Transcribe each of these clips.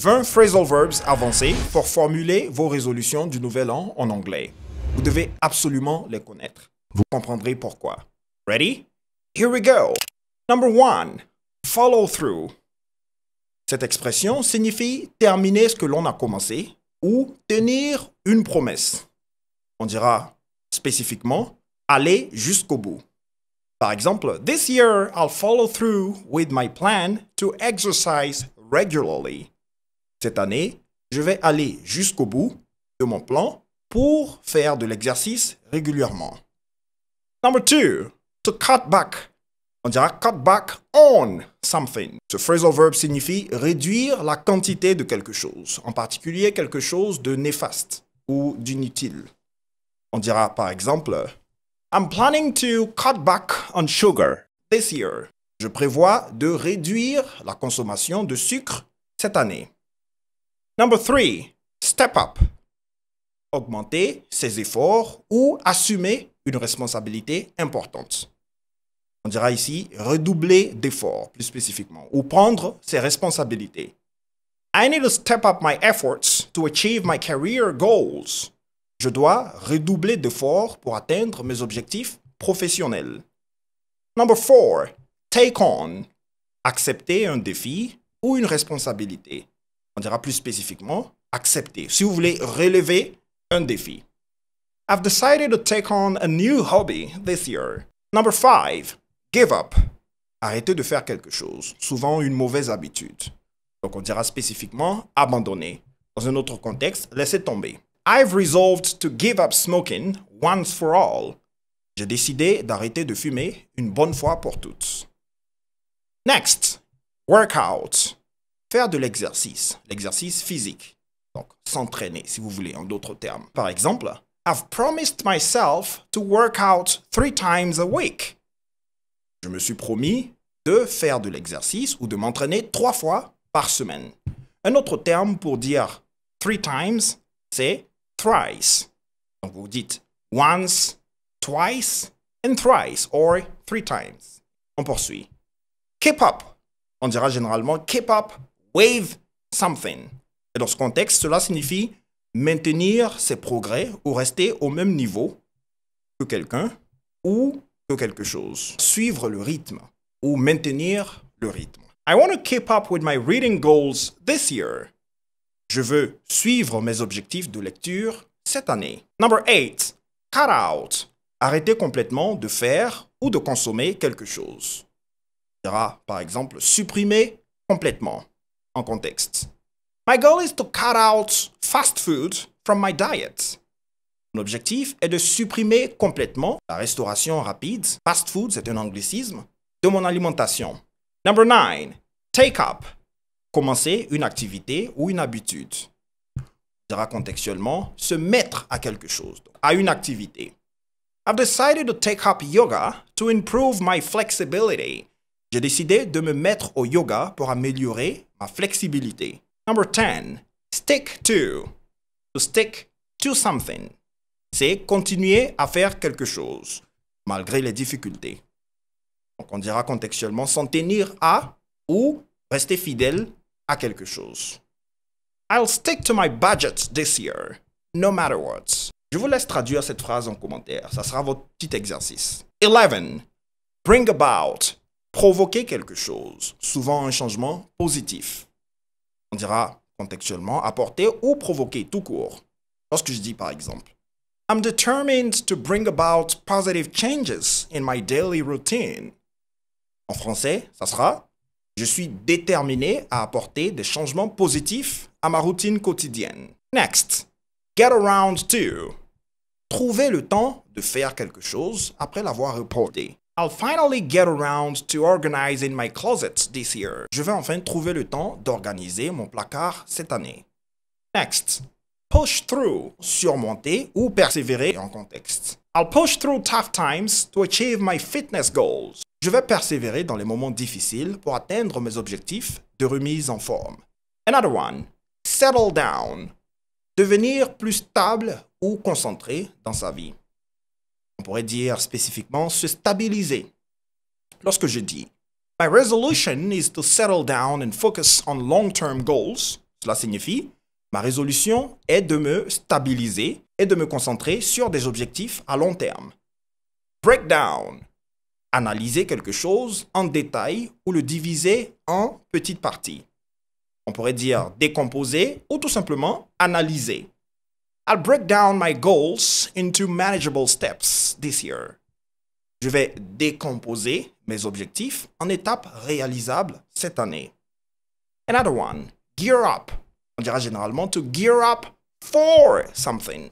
20 phrasal verbs avancés pour formuler vos résolutions du nouvel an en anglais. Vous devez absolument les connaître. Vous comprendrez pourquoi. Ready? Here we go. Number 1. Follow through. Cette expression signifie terminer ce que l'on a commencé ou tenir une promesse. On dira spécifiquement aller jusqu'au bout. Par exemple, this year I'll follow through with my plan to exercise regularly. Cette année, je vais aller jusqu'au bout de mon plan pour faire de l'exercice régulièrement. Number 2, to cut back. On dira cut back on something. Ce phrasal verb signifie réduire la quantité de quelque chose, en particulier quelque chose de néfaste ou d'inutile. On dira par exemple I'm planning to cut back on sugar this year. Je prévois de réduire la consommation de sucre cette année. Number 3, step up. Augmenter ses efforts ou assumer une responsabilité importante. On dira ici redoubler d'efforts, plus spécifiquement, ou prendre ses responsabilités. I need to step up my efforts to achieve my career goals. Je dois redoubler d'efforts pour atteindre mes objectifs professionnels. Number 4, take on. Accepter un défi ou une responsabilité. On dira plus spécifiquement accepter. Si vous voulez relever un défi. I've decided to take on a new hobby this year. Number 5, give up. Arrêter de faire quelque chose, souvent une mauvaise habitude. Donc on dira spécifiquement abandonner. Dans un autre contexte, laisser tomber. I've resolved to give up smoking once for all. J'ai décidé d'arrêter de fumer une bonne fois pour toutes. Next, workout. Faire de l'exercice physique. Donc, s'entraîner, si vous voulez, en d'autres termes. Par exemple, I've promised myself to work out 3 times a week. Je me suis promis de faire de l'exercice ou de m'entraîner 3 fois par semaine. Un autre terme pour dire 3 times, c'est thrice. Donc, vous dites once, twice, and thrice, or 3 times. On poursuit. Keep up. On dira généralement keep up with something. Et dans ce contexte, cela signifie maintenir ses progrès ou rester au même niveau que quelqu'un ou que quelque chose. Suivre le rythme ou maintenir le rythme. I want to keep up with my reading goals this year. Je veux suivre mes objectifs de lecture cette année. Number 8, cut out. Arrêter complètement de faire ou de consommer quelque chose. On dira par exemple supprimer complètement en contexte. My goal is to cut out fast food from my diet. Mon objectif est de supprimer complètement la restauration rapide, fast food, c'est un anglicisme, de mon alimentation. Number 9, take up. Commencer une activité ou une habitude. On dira contextuellement se mettre à quelque chose, donc à une activité. I've decided to take up yoga to improve my flexibility. J'ai décidé de me mettre au yoga pour améliorer ma flexibilité. Number 10, stick to. To stick to something. C'est continuer à faire quelque chose, malgré les difficultés. Donc on dira contextuellement s'en tenir à ou rester fidèle à quelque chose. I'll stick to my budget this year, no matter what. Je vous laisse traduire cette phrase en commentaire. Ça sera votre petit exercice. 11. Bring about. Provoquer quelque chose, souvent un changement positif. On dira contextuellement apporter ou provoquer tout court. Lorsque je dis par exemple, I'm determined to bring about positive changes in my daily routine. En français, ça sera je suis déterminé à apporter des changements positifs à ma routine quotidienne. Next, get around to. Trouver le temps de faire quelque chose après l'avoir reporté. I'll finally get around to organizing my closet this year. Je vais enfin trouver le temps d'organiser mon placard cette année. Next, push through. Surmonter ou persévérer en contexte. I'll push through tough times to achieve my fitness goals. Je vais persévérer dans les moments difficiles pour atteindre mes objectifs de remise en forme. Another one, settle down. Devenir plus stable ou concentré dans sa vie. On pourrait dire spécifiquement se stabiliser. Lorsque je dis My resolution is to settle down and focus on long-term goals, Cela signifie, ma résolution est de me stabiliser et de me concentrer sur des objectifs à long terme. Breakdown. Analyser quelque chose en détail ou le diviser en petites parties. On pourrait dire décomposer ou tout simplement analyser. I'll break down my goals into manageable steps this year. Je vais décomposer mes objectifs en étapes réalisables cette année. Another one, gear up. On dira généralement to gear up for something.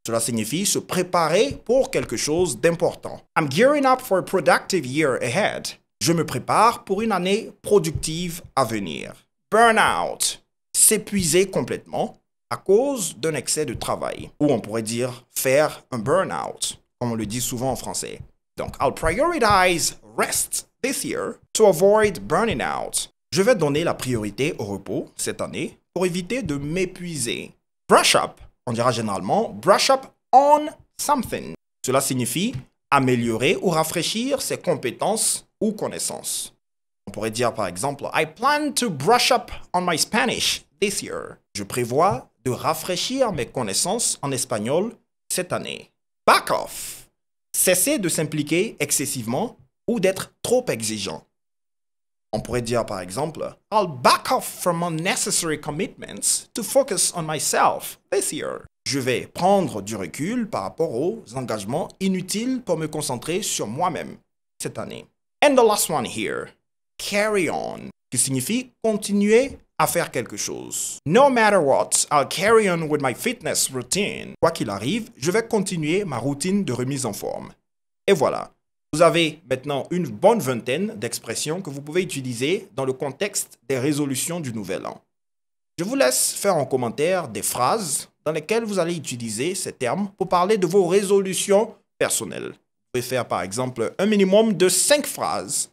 Cela signifie se préparer pour quelque chose d'important. I'm gearing up for a productive year ahead. Je me prépare pour une année productive à venir. Burnout. S'épuiser complètement à cause d'un excès de travail. Ou on pourrait dire faire un burnout, comme on le dit souvent en français. Donc, I'll prioritize rest this year to avoid burning out. Je vais donner la priorité au repos cette année pour éviter de m'épuiser. Brush up. On dira généralement brush up on something. Cela signifie améliorer ou rafraîchir ses compétences ou connaissances. On pourrait dire par exemple I plan to brush up on my Spanish this year. Je prévois de rafraîchir mes connaissances en espagnol cette année. Back off. Cesser de s'impliquer excessivement ou d'être trop exigeant. On pourrait dire par exemple I'll back off from unnecessary commitments to focus on myself this year. Je vais prendre du recul par rapport aux engagements inutiles pour me concentrer sur moi-même cette année. And the last one here, carry on, qui signifie continuer à faire quelque chose. No matter what, I'll carry on with my fitness routine. Quoi qu'il arrive, je vais continuer ma routine de remise en forme. Et voilà. Vous avez maintenant une bonne vingtaine d'expressions que vous pouvez utiliser dans le contexte des résolutions du Nouvel An. Je vous laisse faire en commentaire des phrases dans lesquelles vous allez utiliser ces termes pour parler de vos résolutions personnelles. Vous pouvez faire par exemple un minimum de 5 phrases